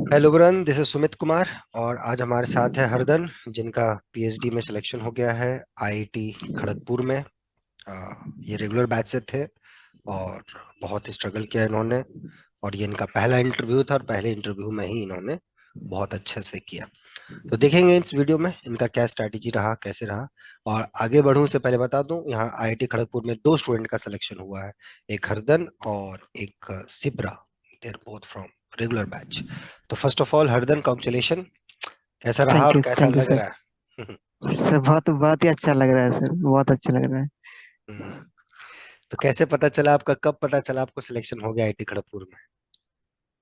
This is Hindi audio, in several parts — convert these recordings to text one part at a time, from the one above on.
हेलो ब्रन, दिस इज सुमित कुमार। और आज हमारे साथ है हरदन, जिनका पीएचडी में सिलेक्शन हो गया है आईआईटी खड़गपुर में। ये रेगुलर बैच से थे और बहुत स्ट्रगल किया इन्होंने। और ये इनका पहला इंटरव्यू था और पहले इंटरव्यू में ही इन्होंने बहुत अच्छे से किया। तो देखेंगे इस वीडियो में इनका क्या स्ट्रैटेजी रहा, कैसे रहा। और आगे बढ़ूं से पहले बता दूं, यहाँ आईआईटी खड़गपुर में दो स्टूडेंट का सिलेक्शन हुआ है। एक हरदन और एक Sipra. They are both from regular batch. तो first of all Hardan, congratulation. कैसा रहा और कैसा थैंक यू लग सर। रहा है? सर बहुत बहुत ही अच्छा लग रहा है सर, बहुत अच्छा लग रहा है। हम्म, तो कैसे पता चला आपका, कब पता चला आपको सिलेक्शन हो गया आईआईटी खड़गपुर में?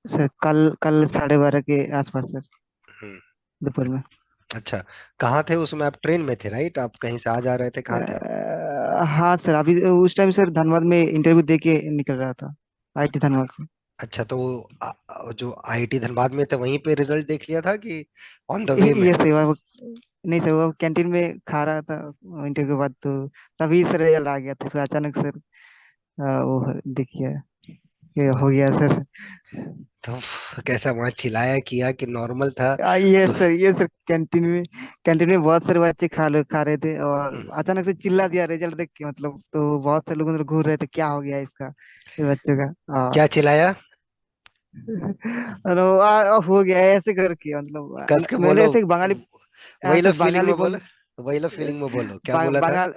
सर कल कल 12:30 के आसपास सर, हम्म, दोपहर में। अच्छा। कहाँ थे उसमें? आप ट्रेन में थे, राइट? आप कहीं से आ जा रहे थे, कहाँ थे आप? हाँ सर, अभी उस टाइम सर धनबाद में इंटरव्यू दे के निकल रहा था, आईटी धनबाद से। अच्छा, तो जो आईआईटी धनबाद में थे वहीं पे रिजल्ट देख लिया था कि ऑन द वे में? ये सर वो नहीं सर, वो कैंटीन में खा रहा था इंटरव्यू के बाद, तो तभी सर रिजल्ट आ गया, तो सर अचानक सर वो देखिए, ये वाह। हो गया सर। तो कैसा वहां चिल्लाया किया कि नॉर्मल था? ये तो सर, ये सर कैंटीन में बहुत सारे बच्चे खा रहे थे, और हम्म, अचानक से चिल्ला दिया रिजल्ट देख के, मतलब तो बहुत से लोग उधर घूर रहे थे, क्या हो गया इसका, ये बच्चों का। क्या चिल्लाया? और वो, हो गया है ऐसे करके, मतलब कस के मैंने बोलो। ऐसे बंगाली, वही लो सर फीलिंग बंगाली में बोलो। बोल, वही लो फीलिंग में बोलो, क्या बा, बोला था? बंगाल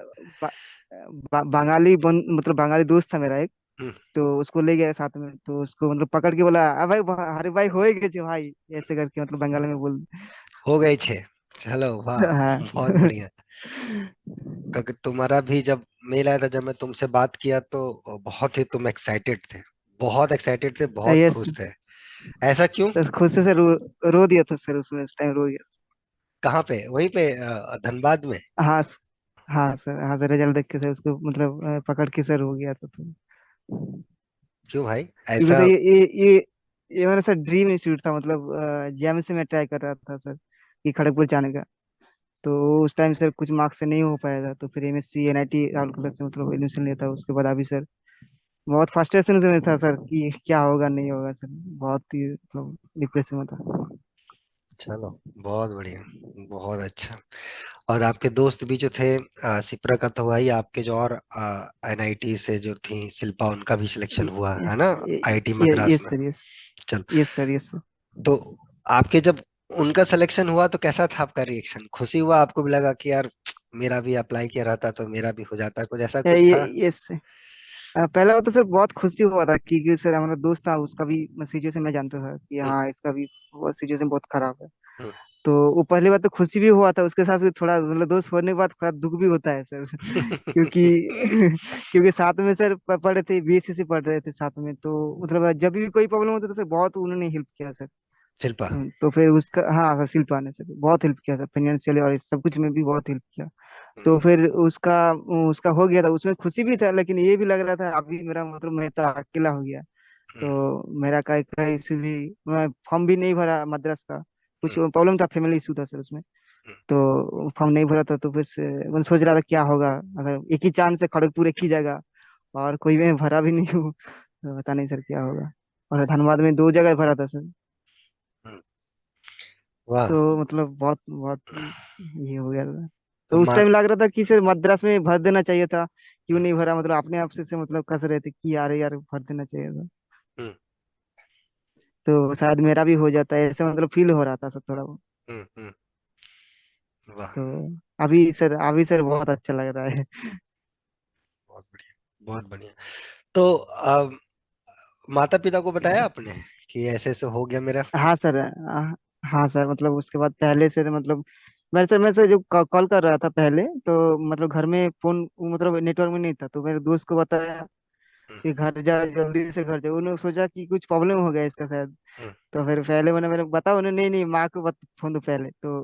बा, बंगाली मतलब बंगाली दोस्त था मेरा एक, हम्म, तो उसको ले गया साथ में, तो उसको मतलब पकड़ के बोला, भाई अरे भाई हो गए छे भाई, ऐसे करके मतलब बंगाली में बोल। हो गए छे। चलो वाह, हाँ। बहुत बढ़िया। क्योंकि तुम्हारा भी जब मेल आया था, जब मैं तुमसे बात किया तो बहुत ही तुम एक्साइटेड थे। बहुत एक्साइटेड थे, बहुत यस। खुश थे। ऐसा क्यों? तो खुद से रो दिया था सर, उसमें उस टाइम रो गया कहाँ पे? वहीं पे धनबाद में? था। हाँ हाँ सर, हाँ सर, रिजल्ट देख के सर उसको मतलब पकड़ के सर हो गया था, तो क्यों भाई क्योंकि ऐसा? सर ये मेरा सर ड्रीम इंस्टीट्यूट था, मतलब जेएमएस से मैं ट्राई कर रहा था सर, कि खड़गपुर जाने का। तो उस टाइम सर कुछ मार्क्स से नहीं हो पाया था, तो फिर एमएससी एनआईटी राउरकेला से मतलब एडमिशन लिया था, उसके बाद अभी सर बहुत फ्रस्ट्रेशन में था सर, कि क्या होगा नहीं होगा सर, बहुत ही मतलब डिप्रेशन में था। चलो, बहुत बढ़िया, बहुत अच्छा। और आपके दोस्त भी जो थे, सिप्रा का तो हुआ ही, आपके जो और एनआईटी से जो थी शिल्पा, उनका भी सिलेक्शन हुआ है ना आईआईटी मद्रास यस में? Sir, yes. चलो। Yes sir, yes sir. तो आपके जब उनका सिलेक्शन हुआ तो कैसा था आपका रिएक्शन? खुशी हुआ? आपको भी लगा कि यार मेरा भी अप्लाई किया रहता तो मेरा भी हो जाता, कुछ ऐसा कुछ ये था? यस। पहले वो तो सर बहुत खुशी हुआ था, क्योंकि सर हमारा दोस्त था, उसका भी सिचुएशन मैं जानता था कि हम्म, हाँ इसका भी बहुत सिचुएशन बहुत खराब है। हम्म। तो वो पहली बात तो खुशी भी हुआ था, उसके साथ भी थोड़ा मतलब दोस्त होने के बाद थोड़ा दुख भी होता है सर। क्योंकि क्योंकि साथ में सर पढ़ रहे थे, बीएससी से पढ़ रहे थे साथ में, तो मतलब जब भी कोई प्रॉब्लम होता था सर, बहुत उन्होंने हेल्प किया सर। शिल्पा। तो फिर उसका, हाँ सर, शिल्पा ने सर बहुत हेल्प किया सर, फाइनेंशियली और इस सब कुछ में भी बहुत हेल्प किया। हम्म, तो फिर उसका उसका हो गया था, उसमें खुशी भी था, लेकिन ये भी लग रहा था अभी मेरा मतलब मैं तो अकेला हो गया। हम्म, तो मेरा कहीं कहीं से भी मैं फॉर्म भी नहीं भरा मद्रास का, कुछ हम्म, प्रॉब्लम था, फैमिली इशू था सर उसमें। हम्म, तो फॉर्म नहीं भरा था, तो फिर से मैं सोच रहा था क्या होगा, अगर एक ही चांस है खड़गपुर एक ही जगह, और कोई मैं भरा भी नहीं हूँ, तो पता नहीं सर क्या होगा। और धनबाद में दो जगह भरा था सर। हम्म। वाह। तो मतलब बहुत बहुत ये हो गया था। तो तो उस माँ। टाइम लग रहा था कि सर मद्रास में भर देना चाहिए था, क्यों नहीं भरा, मतलब अपने आप से मतलब कस रहे थे कि यार यार भर देना चाहिए था, हम्म, तो शायद मेरा भी हो जाता है, ऐसे मतलब फील हो रहा था सर थोड़ा बहुत। हम्म, वाह। तो अभी सर बहुत अच्छा लग रहा है। बहुत बढ़िया, बहुत बढ़िया। तो माता पिता को बताया आपने कि ऐसे ऐसे हो गया मेरा? हाँ सर, हाँ सर, मतलब उसके बाद पहले से मतलब मैं सर जो कॉल कर रहा था पहले, तो मतलब घर में फोन मतलब नेटवर्क में नहीं था, तो मेरे दोस्त को बताया हम्म, कि घर जा, जल्दी से घर जा, उन्होंने सोचा कि कुछ प्रॉब्लम हो गया इसका शायद। हम्म, तो फिर पहले मैंने बताया, उन्होंने नहीं नहीं माँ को फोन दो पहले, तो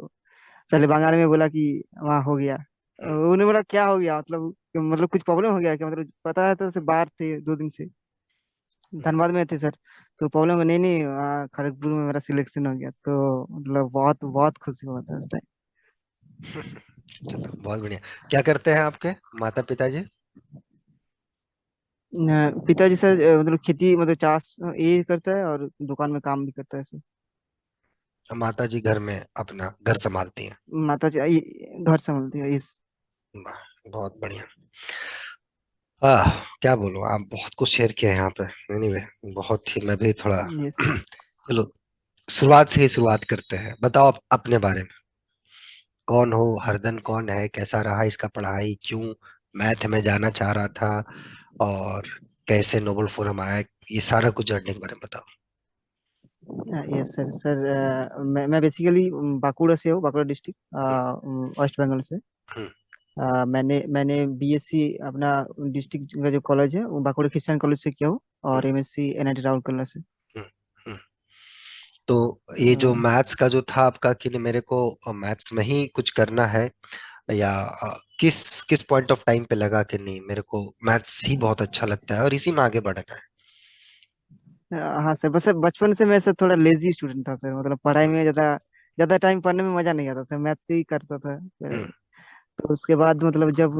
पहले बंगाली में बोला कि वहाँ हो गया। हम्म, उन्होंने बोला क्या हो गया, मतलब कुछ प्रॉब्लम हो गया क्या, मतलब पता है तो से बाहर थे 2 दिन से, हम्म। धनबाद में थे सर। तो प्रॉब्लम नहीं नहीं, खड़गपुर में मेरा सिलेक्शन हो गया, तो मतलब बहुत बहुत खुशी हुआ था उस टाइम। चलो, बहुत बढ़िया। क्या करते हैं आपके माता पिताजी? पिताजी सर मतलब खेती मतलब चाष ये करता है, और दुकान में काम भी करता है सर। माता जी घर में अपना घर संभालती हैं। माता जी घर संभालती है इस। वाह, बहुत बढ़िया। आह, क्या बोलूं, आप बहुत कुछ शेयर किया है यहाँ पे। एनीवे, बहुत ही, मैं भी थोड़ा यस। चलो, शुरुआत से ही शुरुआत करते हैं। बताओ अपने बारे में, कौन हो हरदन, कौन है, कैसा रहा इसका पढ़ाई, क्यों मैथ में जाना चाह रहा था, और कैसे नोबल फोरम आया, ये सारा कुछ जानने के बारे में बताओ। Yes sir. सर मैं बेसिकली बांकुड़ा से हूँ, बांकुड़ा डिस्ट्रिक्ट, वेस्ट बंगाल से। हम्म मैंने बीएससी अपना डिस्ट्रिक्ट का जो कॉलेज है वो बांकुड़ा क्रिश्चियन कॉलेज से किया हूँ, हम्म और एमएससी एनआईटी राउरकेला से। हम्म हम्म। तो ये जो तो मैथ्स का जो था आपका, कि नहीं मेरे को मैथ्स में ही कुछ करना है, या किस किस पॉइंट ऑफ टाइम पे लगा कि नहीं मेरे को मैथ्स ही बहुत अच्छा लगता है और इसी में आगे बढ़ना है? हाँ सर, बस बचपन से मैं सर थोड़ा लेजी स्टूडेंट था सर, मतलब पढ़ाई हम्म में ज्यादा ज्यादा टाइम पढ़ने में मजा नहीं आता सर, मैथ से ही करता था फिर। हम्म तो उसके बाद मतलब जब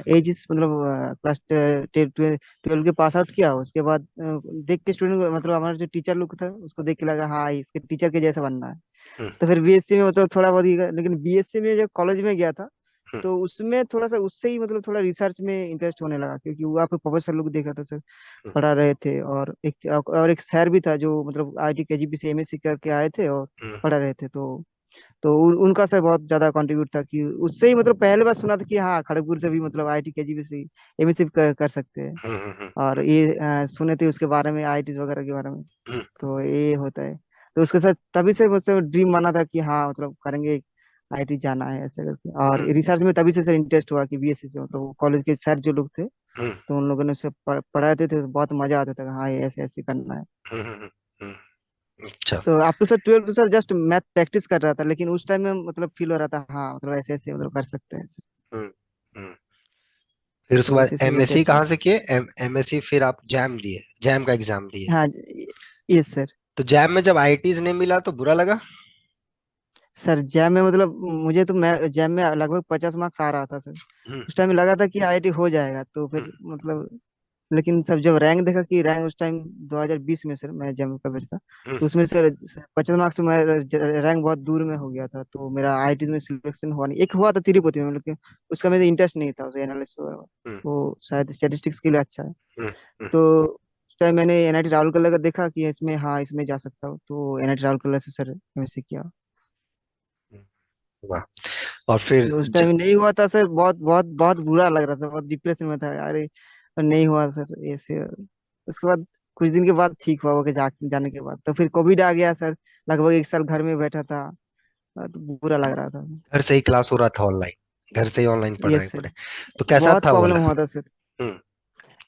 एज मतलब क्लास 12 के पास आउट किया, उसके बाद देख के स्टूडेंट, मतलब हमारा जो टीचर लोग था उसको देख के लगा हाँ इसके टीचर के जैसा बनना है। हम्म तो फिर बीएससी में मतलब थोड़ा बहुत ही, लेकिन बीएससी में जब कॉलेज में गया था हम्म तो उसमें थोड़ा सा उससे ही मतलब थोड़ा रिसर्च में इंटरेस्ट होने लगा, क्योंकि वहाँ पे प्रोफेसर लोग देखा था सर हम्म पढ़ा रहे थे, और एक सर भी था जो मतलब आईटी केजीपी से एमएससी करके आए थे और हम्म पढ़ा रहे थे। तो उनका सर बहुत ज्यादा कंट्रीब्यूट था, कि उससे ही मतलब पहले बार सुना था कि हाँ खड़गपुर से भी मतलब आईटी केजीपी से एमएससी कर सकते हैं। और हम्म ये सुने थे उसके बारे में, आईटीज वगैरह के बारे में। हम्म तो ये होता है। तो उसके साथ तभी से मतलब ड्रीम बना था कि हाँ मतलब करेंगे, आईटी जाना है ऐसे करके। और हम्म रिसर्च में तभी से सर इंटरेस्ट हुआ कि बीएससी से, मतलब कॉलेज के सर जो लोग थे हम्म तो उन लोगों ने उससे पढ़ाते थे तो बहुत मजा आता था कि हाँ ये ऐसे ऐसे करना है। हम्म हम्म, हम्म, अच्छा। तो आप तो सर 12 तो सर जस्ट मैथ प्रैक्टिस कर रहा था, लेकिन उस टाइम में मतलब फील हो रहा था हाँ मतलब ऐसे ऐसे मतलब कर सकते हैं सर। हम्म हम्म। फिर उसके तो बाद उसी से एमएससी इंटरेस्ट हुआ। कहाँ से किए? एमएससी फिर आप जैम दिए, जैम का एग्जाम दिए? हाँ यस सर। तो जैम में जब आईटीज नहीं मिला तो बुरा लगा? सर जैम में मतलब मुझे तो मैं जैम में लगभग 50 मार्क्स आ रहा था सर। हम्म उस टाइम में लगा था कि आईआईटी हो जाएगा, तो हम्म फिर मतलब, लेकिन सब जब रैंक देखा कि रैंक उस टाइम 2020 में सर मैं जम्मू का बैच था, हम्म तो उसमें सर 50 मार्क्स में रैंक बहुत दूर में हो गया था, तो मेरा आईआईटी में सिलेक्शन हुआ नहीं। एक हुआ था तिरुपति में, लेकिन उसका मेरा इंटरेस्ट नहीं था, उसे एनालिसिस वगैरह। हम्म वो शायद स्टैटिस्टिक्स के लिए अच्छा है। हम्म हम्म तो उस टाइम मैंने एनआईटी राउरकेला का देखा कि इसमें हाँ इसमें जा सकता हूँ, तो एनआईटी राउरकेला से सर एमएससी किया। हम्म, वाह। और फिर तो उस टाइम नहीं हुआ था सर, बहुत बहुत बहुत बुरा लग रहा था, बहुत डिप्रेशन में था अरे, पर नहीं हुआ सर ऐसे। उसके बाद कुछ दिन के बाद ठीक हुआ, होके जाने के बाद तो फिर कोविड आ गया सर। लगभग एक साल घर में बैठा था। तो बुरा लग रहा था। घर से ही क्लास हो रहा था ऑनलाइन, घर से ही ऑनलाइन पढ़ाई यस सर। पढ़े? तो कैसा बहुत था प्रॉब्लम बोला? हुआ था सर। हम्म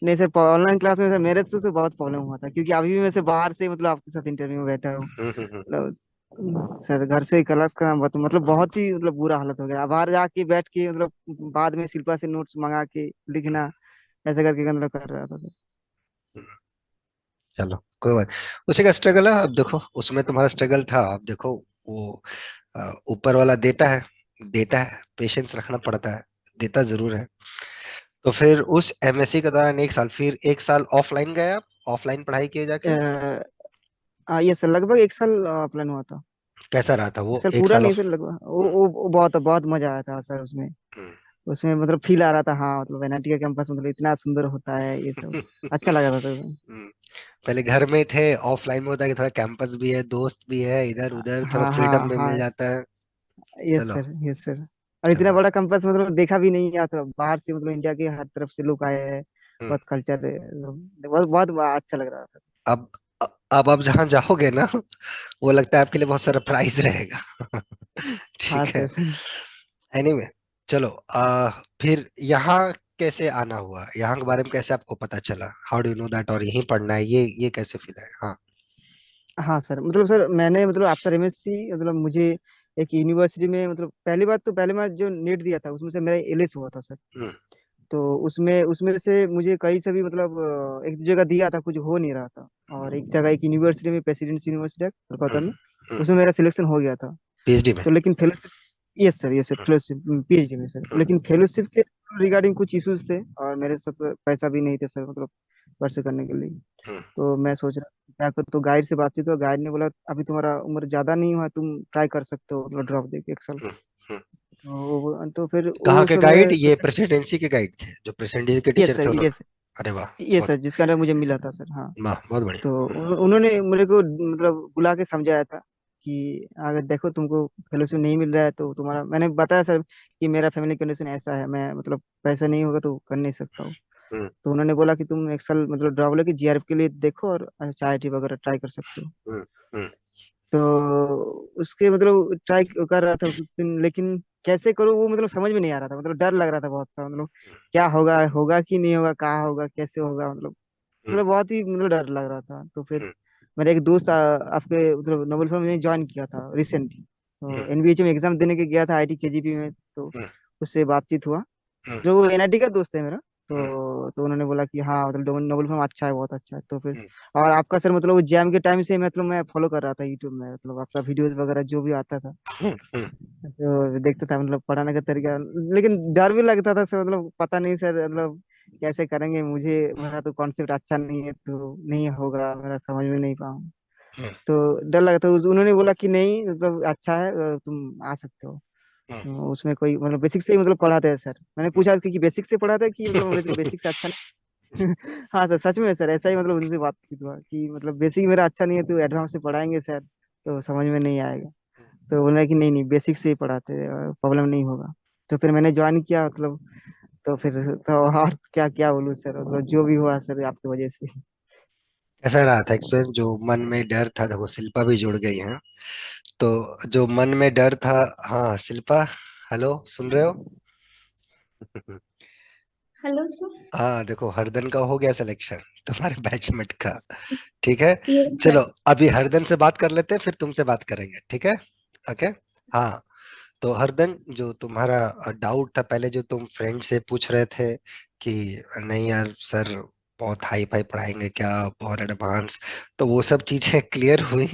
नहीं सर, ऑनलाइन क्लास में सर मेरे से बहुत प्रॉब्लम हुआ था, क्योंकि अभी भी मैं से बाहर से मतलब आपके साथ इंटरव्यू में बैठा हूँ। हम्म। मतलब सर घर से क्लास का मतलब बहुत ही मतलब बुरा हालत हो गया, बाहर जाके बैठ के मतलब बाद में शिल्पा से नोट्स मंगा के लिखना, ऐसे करके मतलब कर रहा था सर। हम्म, चलो कोई बात। उसी का स्ट्रगल है, अब देखो उसमें तुम्हारा स्ट्रगल था, अब देखो वो ऊपर वाला देता है, देता है, पेशेंस रखना पड़ता है, देता जरूर है। तो फिर उस एमएससी के दौरान एक साल, फिर एक साल ऑफलाइन गए आप, ऑफलाइन पढ़ाई किए जाके? ये सर लगभग एक साल प्लान हुआ था। कैसा रहा था एक वो साल एक पूरा साल नहीं ऑफ? सर, लगभग वो बहुत बहुत मजा आया था सर उसमें। हम्म। उसमें मतलब फील आ रहा था हाँ मतलब एनआईटी का कैंपस मतलब इतना सुंदर होता है ये सब। अच्छा लगा था सर। हम्म, पहले घर में थे, ऑफलाइन में होता है कि थोड़ा कैंपस भी है, दोस्त भी है, इधर उधर थोड़ा हाँ फ्रीडम हाँ भी मिल हाँ। जाता है। यस चलो। Sir yes sir. और इतना चलो। बड़ा कैंपस मतलब देखा भी नहीं गया था बाहर से, मतलब इंडिया के हर तरफ से लोग आए हैं। हम्म, बहुत कल्चर, बहुत बहुत अच्छा लग रहा था। अब अब जहाँ जाओगे ना, वो लगता है आपके लिए बहुत सरप्राइज रहेगा। हाँ ठीक है। सर। एनीवे, चलो, फिर यहाँ कैसे आना हुआ, यहाँ के बारे में कैसे आपको पता चला, how do you know that, और यहीं पढ़ना है, ये कैसे फील है? हाँ। हाँ सर, मतलब सर मैंने मतलब आफ्टर एमएससी मतलब मुझे एक यूनिवर्सिटी में, मतलब पहली बार जो नेट दिया था उसमें से मेरा एलिस हुआ था सर। हम्म तो उसमें उसमें से मुझे कहीं से भी मतलब एक जगह दिया था, कुछ हो नहीं रहा था। और एक जगह एक यूनिवर्सिटी में, प्रेसिडेंसी यूनिवर्सिटी है कोलकाता हम्म में, हम्म। उसमें मेरा सिलेक्शन हो गया था। पीएचडी में? तो लेकिन फेलोशिप, यस सर हम्म फेलोशिप पीएचडी में सर, हम्म लेकिन फेलोशिप के रिगार्डिंग कुछ इश्यूज थे, और मेरे साथ पैसा भी नहीं थे सर, मतलब परस्यू करने के लिए। हम्म, तो मैं सोच रहा क्या करूँ, तो गाइड से बातचीत हुआ, गाइड ने बोला अभी तुम्हारा उम्र ज्यादा नहीं हुआ, तुम ट्राई कर सकते हो मतलब ड्रॉप देके 1 साल। हम्म, हम्म। तो फिर कहाँ वो के सब गाइड? मैं ये सोचा। प्रेसिडेंसी के गाइड थे जो प्रेसिडेंसी के यस टीचर सर, थे उन्होंने? यस, अरे वाह, ये बहुत सर जिसका अंडर मुझे मिला था सर, हाँ। वाह, बहुत बढ़िया। तो हम्म, उन्होंने मेरे को मतलब बुला के समझाया था कि अगर देखो तुमको फेलोशिप नहीं मिल रहा है तो तुम्हारा, मैंने बताया सर कि मेरा फैमिली कंडीशन ऐसा है, मैं मतलब पैसा नहीं होगा तो कर नहीं सकता हूँ। हम्म, तो उन्होंने बोला कि तुम 1 साल मतलब ड्रॉप लेके जीआरएफ के लिए देखो और आईआईटी वगैरह ट्राई कर सकते हो। हम्म, हम्म, तो उसके मतलब ट्राई कर रहा था उस दिन, लेकिन कैसे करूँ वो मतलब समझ में नहीं आ रहा था, मतलब डर लग रहा था बहुत सा, मतलब क्या होगा, होगा कि नहीं होगा, कहाँ होगा, कैसे होगा, हम्म, मतलब बहुत ही मतलब डर लग रहा था। तो फिर हम्म, मेरा एक दोस्त आपके मतलब नोबल फॉर्म में ज्वाइन किया था रिसेंटली, तो हम्म, एनबीएच में एग्जाम देने के गया था आईटी केजीपी में। तो हम्म, उससे बातचीत हुआ, हम्म, जो वो एनआईटी का दोस्त है मेरा। हम्म, तो उन्होंने बोला कि हाँ मतलब नोबल फॉर्म अच्छा है, बहुत अच्छा है। तो फिर हम्म, और आपका सर मतलब वो जैम के टाइम से मतलब मैं फॉलो कर रहा था यूट्यूब में, मतलब आपका वीडियोस वगैरह जो भी आता था हम्म, हम्म, तो देखता था, मतलब पढ़ाने का तरीका। लेकिन डर भी लगता था सर, मतलब पता नहीं सर मतलब कैसे करेंगे, मुझे मेरा तो कॉन्सेप्ट अच्छा नहीं है तो नहीं होगा, मेरा समझ में नहीं पाऊँ। हम्म, तो डर लगा था। उन्होंने बोला कि नहीं मतलब अच्छा है, तुम आ सकते हो। हम्म, उसमें कोई मतलब बेसिक से ही मतलब पढ़ाते हैं सर। मैंने पूछा कि बेसिक से पढ़ाते हैं कि मतलब बेसिक से अच्छा नहीं। हाँ सर, सच में सर ऐसा ही, मतलब उनसे बातचीत हुआ कि मतलब बेसिक मेरा अच्छा नहीं है तो एडवांस से पढ़ाएंगे सर तो समझ में नहीं आएगा। तो बोला कि नहीं नहीं बेसिक से ही पढ़ाते हैं, प्रॉब्लम नहीं होगा। तो फिर मैंने ज्वाइन किया मतलब। तो फिर तो और क्या क्या बोलूँ सर, मतलब जो भी हुआ सर आपकी वजह से। कैसा रहा था एक्सपीरियंस? जो मन में डर था, देखो शिल्पा भी जुड़ गई है, तो जो मन में डर था। हाँ शिल्पा, हेलो, सुन रहे हो? Hello sir. हाँ देखो, हरदन का हो गया सिलेक्शन, तुम्हारे बैचमेट का। ठीक है, यस चलो सर। अभी हरदन से बात कर लेते हैं, फिर तुमसे बात करेंगे, ठीक है? ओके। हाँ, तो हरदन, जो तुम्हारा डाउट था पहले, जो तुम फ्रेंड से पूछ रहे थे कि नहीं यार सर बहुत हाई फाई पढ़ाएंगे क्या, बहुत एडवांस, तो वो सब चीजें क्लियर हुई?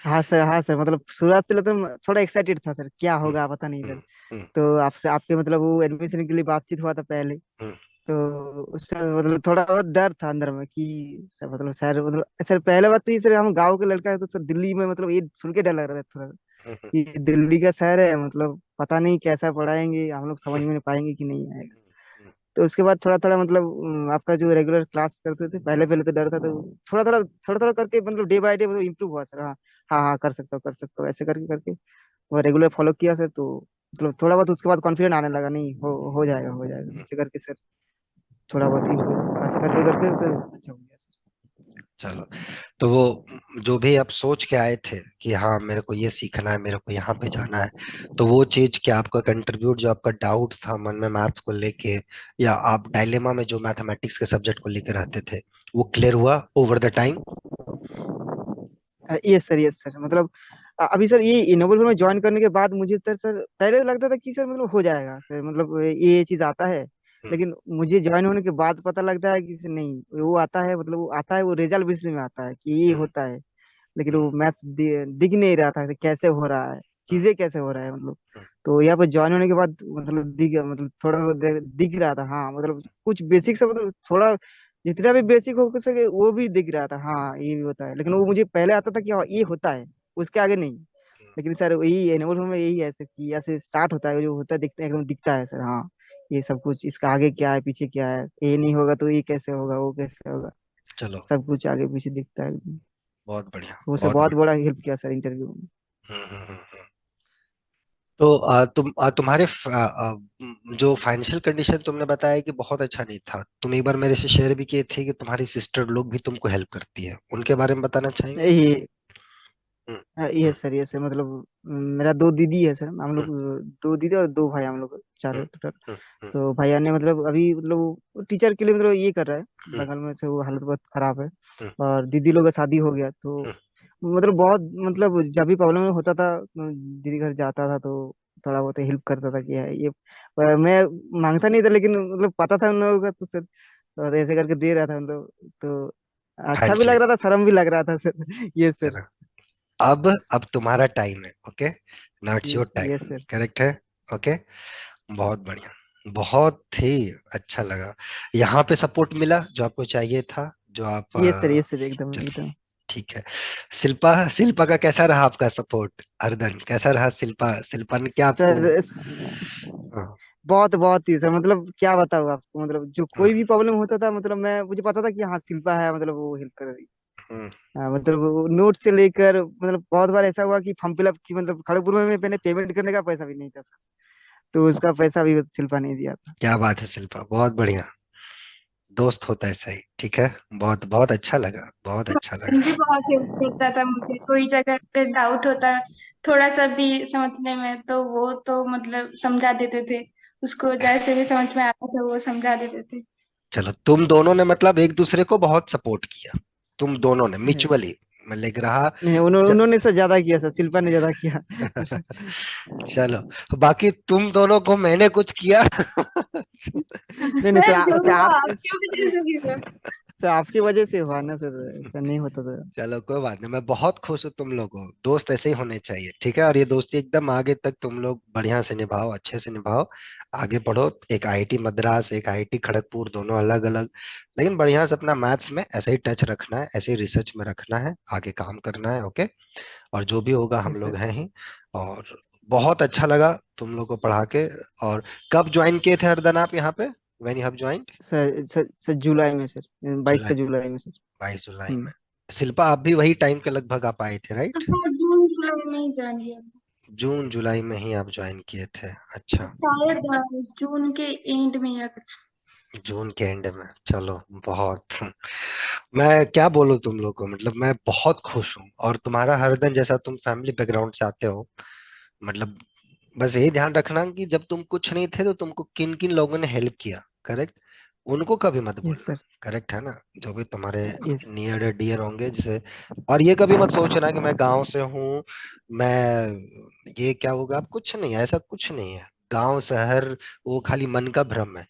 हाँ सर, हाँ सर, मतलब शुरुआत से तो मैं थोड़ा एक्साइटेड था सर, क्या हम्म, होगा पता नहीं हम्म, सर। हम्म, तो आपसे आपके मतलब वो एडमिशन के लिए बातचीत हुआ था पहले। हम्म, तो उससे मतलब थोड़ा बहुत डर था अंदर में कि सर मतलब सर मतलब सर पहले बात तो ये सर, हम गांव के लड़का है तो सर दिल्ली में मतलब ये सुन के डर लग रहा था थोड़ा हम्म, कि दिल्ली का शहर है, मतलब पता नहीं कैसा पढ़ाएंगे, हम लोग समझ में नहीं पाएंगे कि नहीं आएगा। हम्म, तो उसके बाद थोड़ा थोड़ा मतलब आपका जो रेगुलर क्लास करते थे, पहले पहले तो डर था, तो थोड़ा थोड़ा करके मतलब डे बाय डे मतलब इम्प्रूव हुआ सर। हाँ हाँ हाँ, कर सकता हूँ कर सकता हूँ, ऐसे करके करके वो रेगुलर फॉलो किया सर। तो मतलब थोड़ा बहुत उसके बाद कॉन्फिडेंट आने लगा, नहीं हो जाएगा हो जाएगा, हम्म। ऐसे करके सर थोड़ा बहुत इम्प्रूव ऐसे करके करके सर अच्छा हो गया सर। चलो, तो वो जो भी आप सोच के आए थे कि हाँ मेरे को ये सीखना है, मेरे को यहाँ पे जाना है, तो वो चीज क्या आपका कंट्रीब्यूट, जो आपका डाउट था मन में मैथ्स को लेके, या आप डायलेमा में जो मैथमेटिक्स के सब्जेक्ट को लेके रहते थे, वो क्लियर हुआ over the time? Yes sir, yes sir, मतलब अभी सर ये इनोवेल में ज्वाइन करने के बाद मुझे तो सर पहले तो लगता था कि सर मतलब हो जाएगा सर, मतलब ये चीज आता है। लेकिन मुझे ज्वाइन होने के बाद पता लगता है कि सर नहीं, वो आता है मतलब वो आता है, वो रिजल्ट बेसिस में आता है कि ये होता है। लेकिन वो मैथ्स दिख नहीं रहा था कि कैसे हो रहा है, चीजें कैसे हो रहा है मतलब। तो यहाँ पर ज्वाइन होने के बाद मतलब दिख, मतलब थोड़ा बहुत दिख रहा था, हाँ मतलब कुछ बेसिक से मतलब थोड़ा जितना भी बेसिक हो सके वो भी दिख रहा था, हाँ ये भी होता है। लेकिन वो मुझे पहले आता था कि हाँ ये होता है, उसके आगे नहीं। लेकिन सर यही एनुअल में यही है सर कि ऐसे स्टार्ट होता है, जो होता है दिखता है, एकदम दिखता है सर, हाँ ये सब कुछ इसका आगे क्या है पीछे क्या है, ये नहीं होगा तो ये कैसे होगा, वो कैसे होगा, चलो, सब कुछ आगे पीछे दिखता है एकदम। बहुत बढ़िया, वो सर बहुत बहुत बढ़िया। बड़ा हेल्प किया सर इंटरव्यू में। तो तुम्हारे जो फाइनेंशियल कंडीशन तुमने बताया कि बहुत अच्छा नहीं था, तुम एक बार मेरे से शेयर भी किए थे कि तुम्हारी सिस्टर लोग भी तुमको हेल्प करती है, उनके बारे में बताना चाहेंगे? ये हम्म, ये सर, ये सर मतलब मेरा 2 दीदी है सर, हम लोग हम्म, 2 दीदी और 2 भाई, हम लोग चार हम्म, है टोटल। हम्म, हम्म, तो भैया ने मतलब अभी मतलब टीचर के लिए मतलब ये कर रहा है, हम्म, बगल में से वो हालत बहुत खराब है। हम्म, और दीदी लोग का शादी हो गया तो हम्म, मतलब बहुत मतलब जब भी प्रॉब्लम होता था दीदी घर जाता था तो थोड़ा बहुत हेल्प करता था कि ये मैं मांगता नहीं था, लेकिन मतलब पता था उन लोगों का तो सर, तो ऐसे करके दे रहा था उन लोग। तो अच्छा भी लग हैंडशेक। रहा था, शर्म भी लग रहा था सर। ये सर। चलो, अब तुम्हारा टाइम है, okay? Now it's your yes time. Yes sir. Correct है? ओके, बहुत बढ़िया। बहुत ही अच्छा लगा। यहाँ पे सपोर्ट मिला जो आपको चाहिए था, जो आप ये सर एकदम चलो एकदम। ठीक है। शिल्पा, शिल्पा का कैसा रहा आपका सपोर्ट? अर्दन कैसा रहा? शिल्पा, शिल्पा ने क्या आपको? सर हाँ, बहुत बहुत ही सर, मतलब क्या बताऊँ आपको, मतलब जो हाँ, कोई भी प्रॉब्लम होता था, मतलब मैं मुझे पता था कि हाँ शिल्पा है, मतलब वो हेल्प कर रही। हम्म, हाँ, मतलब नोट से लेकर, मतलब बहुत बार ऐसा हुआ कि फॉर्म फिलअप की, मतलब खड़गपुर में मैंने पेमेंट करने का पैसा भी नहीं था सर, तो उसका पैसा भी शिल्पा ने दिया था। क्या बात है शिल्पा, बहुत बढ़िया। दोस्त होता है सही, ठीक है। बहुत बहुत अच्छा लगा, बहुत अच्छा अर्जुन भी लगा। बहुत हेल्प करता था मुझे, कोई जगह पे डाउट होता थोड़ा सा भी समझने में, तो वो तो मतलब समझा देते थे। उसको जैसे भी समझ में आता था वो समझा देते थे। चलो, तुम दोनों ने मतलब एक दूसरे को बहुत सपोर्ट किया, तुम दोनों ने है। म्यूचुअली, मैं लिख रहा। नहीं, उन्होंने सर ज्यादा किया सर, शिल्पा ने ज्यादा किया। चलो, बाकी तुम दोनों को मैंने कुछ किया? नहीं नहीं सर, सर जो अच्छा हुआ आप आपकी वजह से ही हुआ। सर आपकी वजह से हुआ ना सर, ऐसा नहीं होता तो। चलो कोई बात नहीं, मैं बहुत खुश हूँ तुम लोगों, दोस्त ऐसे ही होने चाहिए, ठीक है। और ये दोस्ती एकदम आगे तक तुम लोग बढ़िया से निभाओ, अच्छे से निभाओ, आगे बढ़ो। एक आईआईटी मद्रास, एक आईआईटी खड़गपुर, दोनों अलग अलग, लेकिन बढ़िया से अपना मैथ्स में ऐसे ही टच रखना है, ऐसे ही रिसर्च में रखना है, आगे काम करना है, ओके। और जो भी होगा हम यस लोग सर। हैं ही। और बहुत अच्छा लगा तुम लोग को पढ़ा के। और कब ज्वाइन किए थे हरदन आप यहाँ पे? When you have joined? Sir जुलाई में सर, 22 जुलाई, का जुलाई में सर। 22 जुलाई हम्म। में। शिल्पा, आप भी वही टाइम के लगभग आप आए थे, राइट? हाँ, जून जुलाई में ही ज्वाइन किया था। जून जुलाई में ही आप ज्वाइन किए थे, अच्छा। शायद जून के एंड में या कुछ। जून के एंड में, चलो बहुत। मैं क्या बोलूं तुम लोग को, मतलब मैं बहुत खुश हूँ। और तुम्हारा हरदन जैसा तुम फैमिली बैकग्राउंड से आते हो, मतलब बस यही ध्यान रखना कि जब तुम कुछ नहीं थे तो तुमको किन किन लोगों ने हेल्प किया, करेक्ट। उनको कभी मत यस भूलना, सर। करेक्ट है ना? जो भी तुम्हारे यस। नियर डियर होंगे जैसे। और ये कभी मत सोचना कि मैं गांव से हूँ, मैं ये क्या होगा, आप कुछ नहीं है, ऐसा कुछ नहीं है। गांव शहर वो खाली मन का भ्रम है।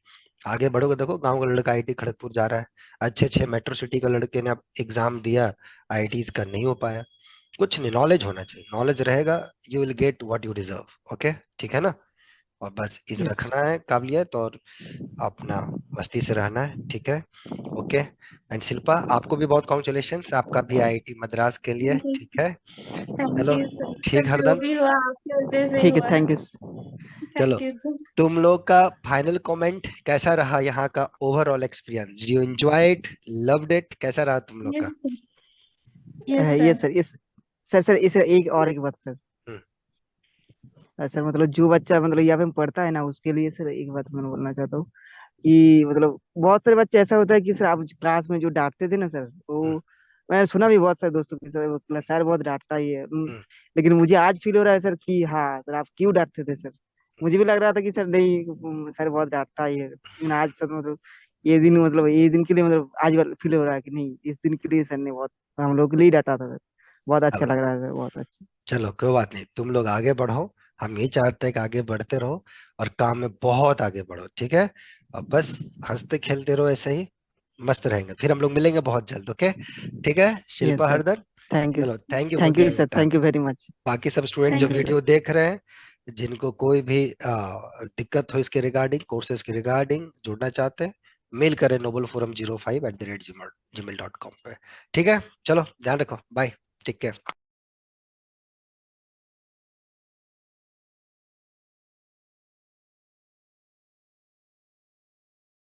आगे बढ़ोगे, देखो गांव का लड़का आईआईटी खड़गपुर जा रहा है, अच्छे अच्छे मेट्रो सिटी का लड़के ने एग्जाम दिया, आईआईटीज का नहीं हो पाया। कुछ नहीं, नॉलेज होना चाहिए, नॉलेज रहेगा, you will get what you deserve, okay, ठीक है ना? और बस इस यस सर। रखना है काबिलियत, और अपना मस्ती से रहना है, ठीक है, ओके। एंड शिल्पा, आपको भी बहुत कॉन्ग्रेचुलेशंस, आपका भी आईआईटी मद्रास के लिए, थैंक यू। ठीक है। थैंक चलो यू सर। ठीक, सर जो हरदन। भी हुआ आपकी वजह से ही ठीक है, हुआ। Thank you. चलो, थैंक यू सर। तुम लोग का फाइनल कमेंट कैसा रहा, यहाँ का overall experience, you enjoy it, loved it, कैसा रहा तुम लोग का? Yes sir. Yes sir. Yes sir. इस सर सर इस एक और एक बात सर। हम्म, सर मतलब जो बच्चा मतलब यहाँ पे पढ़ता है ना, उसके लिए सर एक बात मैं बोलना चाहता हूँ कि मतलब बहुत सारे बच्चे ऐसा होता है कि सर आप क्लास में जो डांटते थे ना सर, हम्म, वो मैंने सुना भी बहुत सारे दोस्तों की, सर सर बहुत डांटता ही है। हम्म, लेकिन मुझे आज फील हो रहा है सर कि हाँ सर आप क्यों डांटते थे सर। मुझे भी लग रहा था कि सर नहीं, सर बहुत डांटता ही है, लेकिन आज सर मतलब ये दिन के लिए मतलब आज फील हो रहा है कि नहीं, इस दिन के लिए सर ने बहुत हम लोग के लिए डांटा था सर। बहुत अच्छा चलो, लग रहा है सर, बहुत अच्छा। चलो कोई बात नहीं, तुम लोग आगे बढ़ो, हम ये चाहते हैं कि आगे बढ़ते रहो, और काम में बहुत आगे बढ़ो, ठीक है। और बस हंसते खेलते रहो ऐसे ही, मस्त रहेंगे। फिर हम लोग मिलेंगे बहुत जल्द, ओके, ठीक है शिल्पा, यस सर। हरदर। Thank you. चलो, thank you for thank you giving your sir, time. Thank you very much. बाकी सब स्टूडेंट जो thank thank you you. Sir. Video देख रहे हैं, जिनको कोई भी दिक्कत हो इसके रिगार्डिंग, कोर्सेज के रिगार्डिंग जुड़ना चाहते हैं, मेल करें noble forum 05 @gmail.com पे, ठीक है। चलो, ध्यान रखो, बाय, टेक केयर।